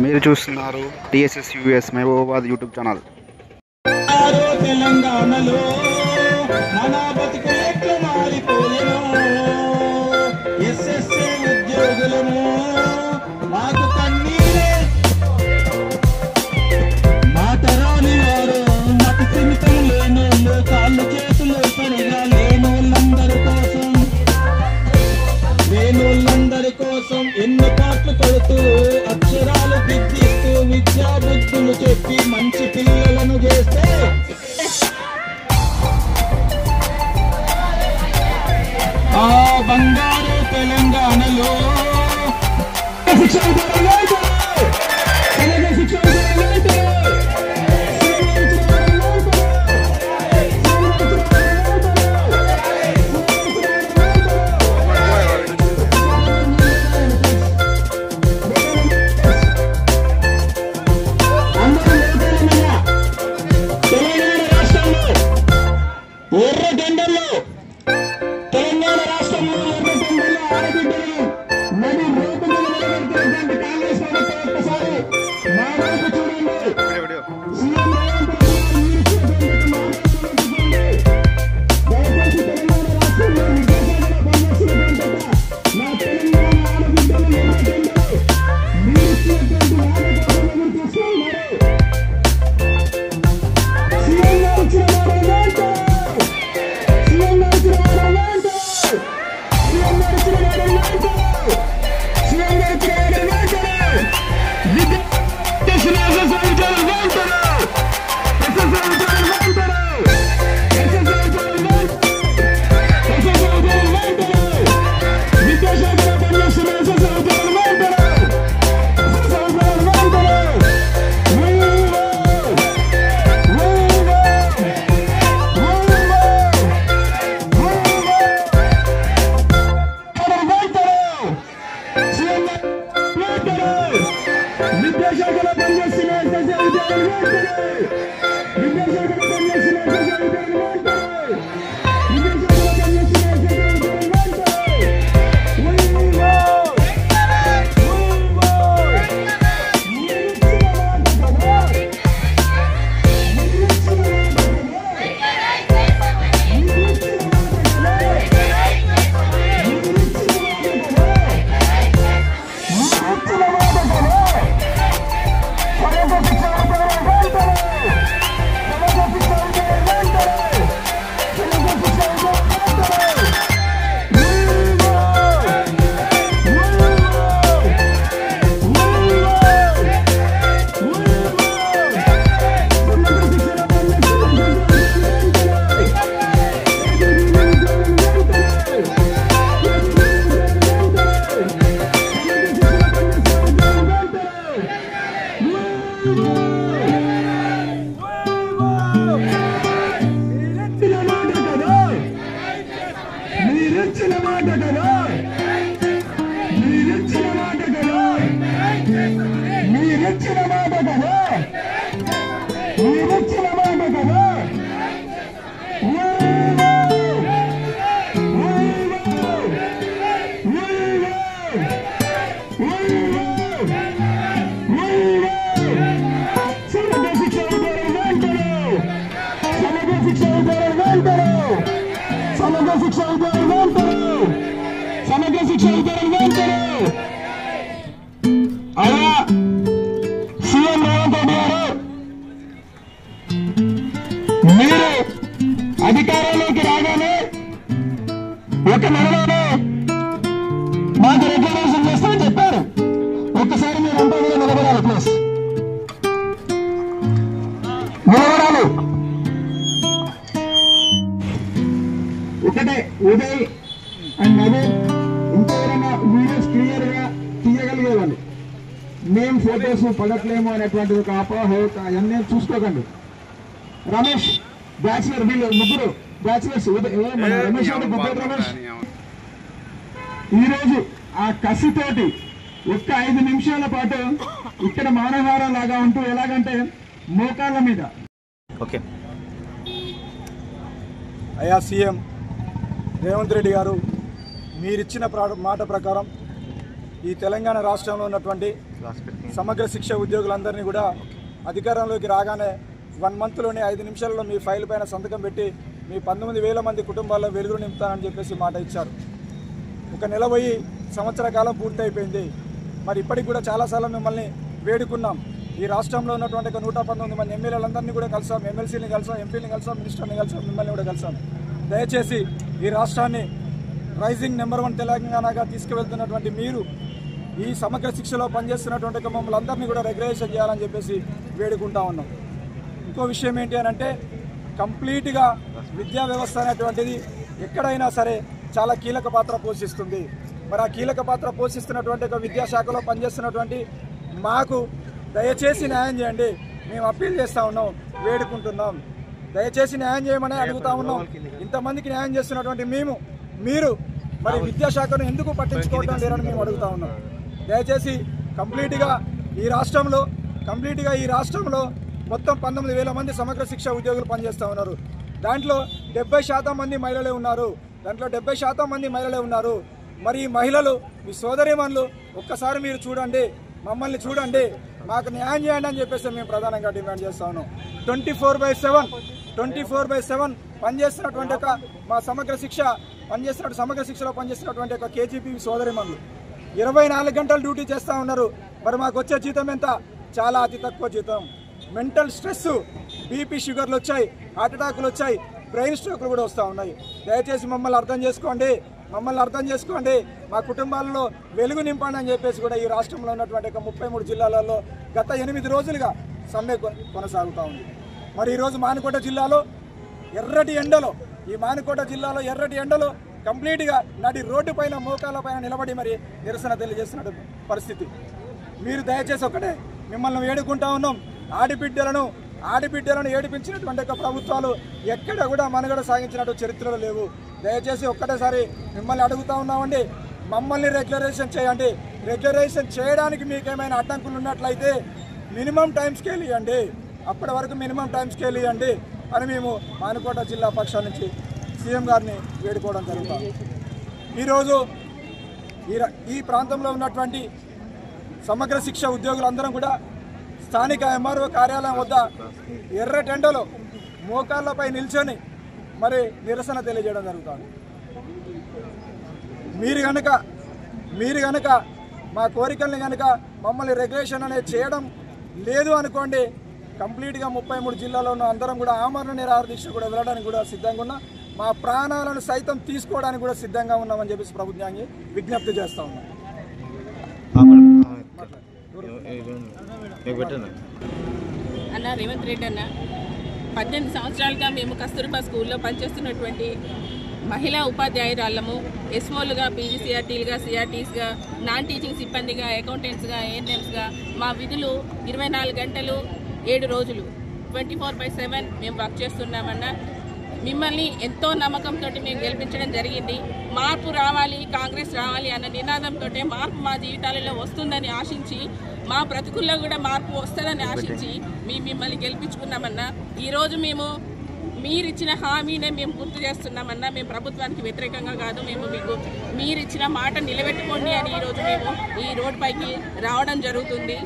మీరు చూస్తున్నారు TSS US Mahabubabad YouTube channel. తెలంగాణలో మన బతుకులెట్లు మారిపోయెను. ఎస్ఎస్ఏ ఉద్యోగులము మాకు కన్నీరే. మాట రాని వారు మతి స్థిమితం లేనోళ్ళు, కాళ్ళు చేతులు సరిగా లేనోళ్ళందరి కోసం ఎన్ని పాటలు కొడుతూ అక్షరాలు దిద్దిస్తూ విద్యా బుద్ధులు చెప్పి మంచి పిల్లలను చేస్తే ఆ బంగారు తెలంగాణలో ఎర్రగండల్లో తెలంగాణ రాష్ట్రంలో ఎర్రగండల్లో ఆడబిడ్డలు నది రోడ్డు మీద నిలబెట్టినటువంటి కాంగ్రెస్ ప్రభుత్వం ఒక్కసారి మా వైపు చూడండి. సీఎం రేవంత్ రెడ్డి దయచేసి తెలంగాణ రాష్ట్రంలో విద్యాశాఖలో పనిచేస్తున్నటువంటి నా తెలంగాణ ఆడబిడ్డలు ఎర్రగండలు మీరు ఇచ్చినటువంటి మాట కోసం చూస్తూ ఉన్నారు. సీఎం గారు ఇచ్చిన అలా సీఎం రేవంత్ రెడ్డి గారు మీరు అధికారంలోకి రాగానే ఒక నెలలోనే మాకు రిజర్వేషన్ చేస్తామని చెప్పారు. ఒక్కసారి మీరు అంతా కూడా నిలబడాలి, ప్లీజ్ నిలబడాలి. ఒకటే ఉదయ్ అండ్ నవీన్ ఇంకెవరైనా వీడియోస్ క్లియర్ గా తీయగలిగేవాళ్ళు. మేము ఫోటోస్ పడట్లేము అనేటువంటి ఒక అపోహ అవన్నీ చూసుకోకండి. రమేష్ బ్యాచులర్, వీళ్ళు ముగ్గురు బ్యాచులర్స్. రమేష్ రమేష్ ఈరోజు ఆ కసితోటి ఒక్క 5 నిమిషాల పాటు ఇక్కడ మానవారం లాగా ఉంటూ ఎలాగంటే మోకాళ్ళ మీద. ఓకే, అయ్యా సీఎం రేవంత్ రెడ్డి గారు, మీరిచ్చిన మాట ప్రకారం ఈ తెలంగాణ రాష్ట్రంలో ఉన్నటువంటి సమగ్ర శిక్ష ఉద్యోగులందరినీ కూడా అధికారంలోకి రాగానే 1 మంత్లోనే 5 నిమిషాల్లో మీ ఫైల్ పైన సంతకం పెట్టి మీ 19,000 మంది కుటుంబాల్లో వెలుగులు నింపుతానని చెప్పేసి మాట ఇచ్చారు. 1 నెల పోయి సంవత్సర కాలం పూర్తయిపోయింది. మరి ఇప్పటికి కూడా చాలాసార్లు మిమ్మల్ని వేడుకున్నాం. ఈ రాష్ట్రంలో ఉన్నటువంటి 119 మంది ఎమ్మెల్యేలందరినీ కూడా కలిసాం, ఎమ్మెల్సీని కలిసాం, ఎంపీని కలిసాం, మినిస్టర్ని కలిసాం, మిమ్మల్ని కూడా కలిసాం. దయచేసి ఈ రాష్ట్రాన్ని రైజింగ్ నెంబర్ 1 తెలంగాణగా తీసుకువెళ్తున్నటువంటి మీరు ఈ సమగ్ర శిక్షలో పనిచేస్తున్నటువంటి మమ్మల్ని అందరినీ కూడా రెగ్యులేషన్ చేయాలని చెప్పేసి వేడుకుంటా ఉన్నాం. ఇంకో విషయం ఏంటి అని అంటే కంప్లీట్గా విద్యా వ్యవస్థ అనేటువంటిది ఎక్కడైనా సరే చాలా కీలక పాత్ర పోషిస్తుంది. మరి ఆ కీలక పాత్ర పోషిస్తున్నటువంటి ఒక విద్యాశాఖలో పనిచేస్తున్నటువంటి మాకు దయచేసి న్యాయం చేయండి. మేము అప్పీల్ చేస్తూ ఉన్నాం, వేడుకుంటున్నాం. దయచేసి న్యాయం చేయమని అడుగుతా ఉన్నాం. ఇంతమందికి న్యాయం చేస్తున్నటువంటి మీరు మరి విద్యాశాఖను ఎందుకు పట్టించుకోవడం లేరని మేము అడుగుతా ఉన్నాం. దయచేసి కంప్లీట్గా ఈ రాష్ట్రంలో మొత్తం 19,000 మంది సమగ్ర శిక్ష ఉద్యోగులు పనిచేస్తూ ఉన్నారు. దాంట్లో 70% మంది మహిళలే ఉన్నారు. మరి ఈ మహిళలు మీ సోదరీమణులు ఒక్కసారి మీరు చూడండి, మమ్మల్ని చూడండి, మాకు న్యాయం చేయండి అని చెప్పేసి మేము ప్రధానంగా డిమాండ్ చేస్తా ఉన్నాం. 24/7 పనిచేస్తున్నటువంటి ఒక మా సమగ్ర శిక్షలో పనిచేస్తున్నటువంటి ఒక కేజీపీ సోదరీమణులు 24 గంటలు డ్యూటీ చేస్తూ ఉన్నారు. మరి మాకు వచ్చే జీతం ఎంత? చాలా అతి తక్కువ జీతం. మెంటల్ స్ట్రెస్, బీపీ, షుగర్లు వచ్చాయి, హార్ట్ అటాకులు వచ్చాయి, బ్రెయిన్ స్ట్రోక్లు కూడా వస్తూ ఉన్నాయి. దయచేసి మమ్మల్ని అర్థం చేసుకోండి, మా కుటుంబాలలో వెలుగు నింపండి అని చెప్పేసి కూడా ఈ రాష్ట్రంలో ఉన్నటువంటి 33 జిల్లాలలో గత 8 రోజులుగా సమ్మె కొనసాగుతూ ఉంది. మరి ఈరోజు మానుకోట జిల్లాలో ఎర్రటి ఎండలో కంప్లీట్గా నడి రోడ్డు పైన మోకాల పైన నిలబడి మరి నిరసన తెలియజేస్తున్న పరిస్థితి. మీరు దయచేసి ఒకటే మిమ్మల్ని వేడుకుంటా ఉన్నాం, ఆడబిడ్డలను ఏడిపించినటువంటి ప్రభుత్వాలు ఎక్కడ కూడా మనుగడ సాగించినట్టు చరిత్రలో లేవు. దయచేసి ఒక్కటేసారి మిమ్మల్ని అడుగుతా ఉన్నామండి, మమ్మల్ని రెగ్యులరైజేషన్ చేయండి. రెగ్యులరైజేషన్ చేయడానికి మీకేమైనా అడ్డంకులు ఉన్నట్లయితే మినిమం టైం స్కేల్ ఇవ్వండి, అప్పటి వరకు మినిమం టైం స్కేల్ ఇవ్వండి అని మేము మానుకోట జిల్లా పక్షాల నుంచి సీఎం గారిని వేడుకోవడం జరుగుతుంది. ఈరోజు ఈ ప్రాంతంలో ఉన్నటువంటి సమగ్ర శిక్ష ఉద్యోగులందరం కూడా స్థానిక ఎంఆర్ఓ కార్యాలయం వద్ద ఎర్రటెండలో మోకాళ్ళపై నిల్చొని మరి నిరసన తెలియజేయడం జరుగుతుంది. మీరు గనక మా కోరికల్ని కనుక మమ్మల్ని రెగ్యులేషన్ అనేది చేయడం లేదు అనుకోండి, కంప్లీట్గా 33 జిల్లాలో ఉన్న అందరం కూడా ఆమరణ నిరాహార దీక్ష కూడా వెళ్ళడానికి కూడా సిద్ధంగా ఉన్నాం. మా ప్రాణాలను సైతం తీసుకోవడానికి కూడా సిద్ధంగా ఉన్నామని చెప్పేసి ప్రభుత్వాన్ని విజ్ఞప్తి చేస్తూ ఉన్నాం. అన్న రేవంత్ రెడ్డి అన్న 18 సంవత్సరాలుగా మేము కస్తూర్బా స్కూల్లో పనిచేస్తున్నటువంటి మహిళా ఉపాధ్యాయురాళ్ళము, ఎస్ఓలుగా, పీజీసీఆర్టీలుగా, సిఆర్టీస్గా, నాన్ టీచింగ్ సిబ్బందిగా, అకౌంటెంట్స్గా, ఏఎన్ఎంస్గా మా విధులు 24 గంటలు 7 రోజులు 24/7 మేము వర్క్ చేస్తున్నామన్నా. మిమ్మల్ని ఎంతో నమ్మకంతో మేము గెలిపించడం జరిగింది. మార్పు రావాలి, కాంగ్రెస్ రావాలి అన్న నినాదంతో మార్పు మా జీవితాలలో వస్తుందని ఆశించి, మా బ్రతుకుల్లో కూడా మార్పు వస్తుందని ఆశించి మిమ్మల్ని గెలిపించుకున్నామన్నా. ఈరోజు మేము మీరిచ్చిన హామీనే మేము గుర్తు చేస్తున్నామన్నా. మేము ప్రభుత్వానికి వ్యతిరేకంగా కాదు, మీరిచ్చిన మాట నిలబెట్టుకోండి అని ఈరోజు మేము ఈ రోడ్ పైకి రావడం జరుగుతుంది.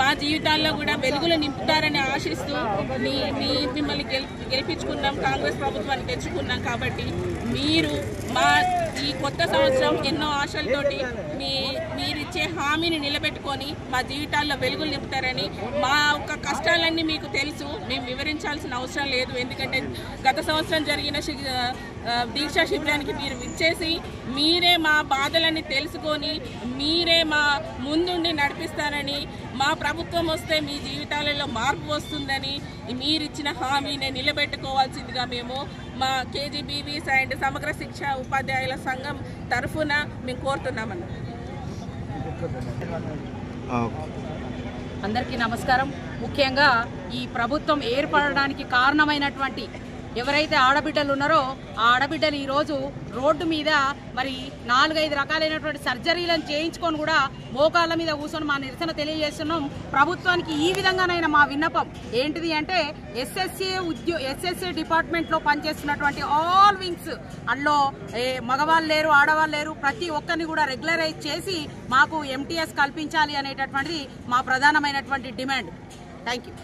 మా జీవితాల్లో కూడా వెలుగులు నింపుతారని ఆశిస్తూ మిమ్మల్ని గెలిపించుకున్నాం, కాంగ్రెస్ ప్రభుత్వాన్ని తెచ్చుకున్నాం. కాబట్టి మీరు మా ఈ కొత్త సంవత్సరం ఎన్నో ఆశలతోటి మీరిచ్చే హామీని నిలబెట్టుకొని మా జీవితాల్లో వెలుగులు నింపుతారని, మా యొక్క కష్టాలన్నీ మీకు తెలుసు, మేము వివరించాల్సిన అవసరం లేదు. ఎందుకంటే గత సంవత్సరం జరిగిన దీక్షా శిబిరానికి మీరు విచ్చేసి మీరే మా బాధలని తెలుసుకొని మీరే మా ముందుండి నడిపిస్తారని, మా ప్రభుత్వం వస్తే మీ జీవితాలలో మార్పు వస్తుందని మీరిచ్చిన హామీని నిలబెట్టుకోవాల్సిందిగా మేము మా కేజీబీవీస్ అండ్ సమగ్ర శిక్ష ఉపాధ్యాయుల సంఘం తరఫున మేము కోరుతున్నామన్న. అందరికీ నమస్కారం. ముఖ్యంగా ఈ ప్రభుత్వం ఏర్పడడానికి కారణమైనటువంటి ఎవరైతే ఆడబిడ్డలు ఉన్నారో ఆ ఆడబిడ్డలు ఈరోజు రోడ్డు మీద మరి 4-5 రకాలైనటువంటి సర్జరీలను చేయించుకొని కూడా మోకాళ్ళ మీద కూర్చొని మా నిరసన తెలియజేస్తున్నాం. ప్రభుత్వానికి ఈ విధంగానైనా మా విన్నపం ఏంటిది అంటే ఎస్ఎస్ఏ డిపార్ట్మెంట్లో పనిచేస్తున్నటువంటి ఆల్ వింగ్స్ అందులో మగవాళ్ళు లేరు, ఆడవాళ్ళు లేరు, ప్రతి ఒక్కరిని కూడా రెగ్యులరైజ్ చేసి మాకు ఎంటీఎస్ కల్పించాలి అనేటటువంటిది మా ప్రధానమైనటువంటి డిమాండ్. Thank you.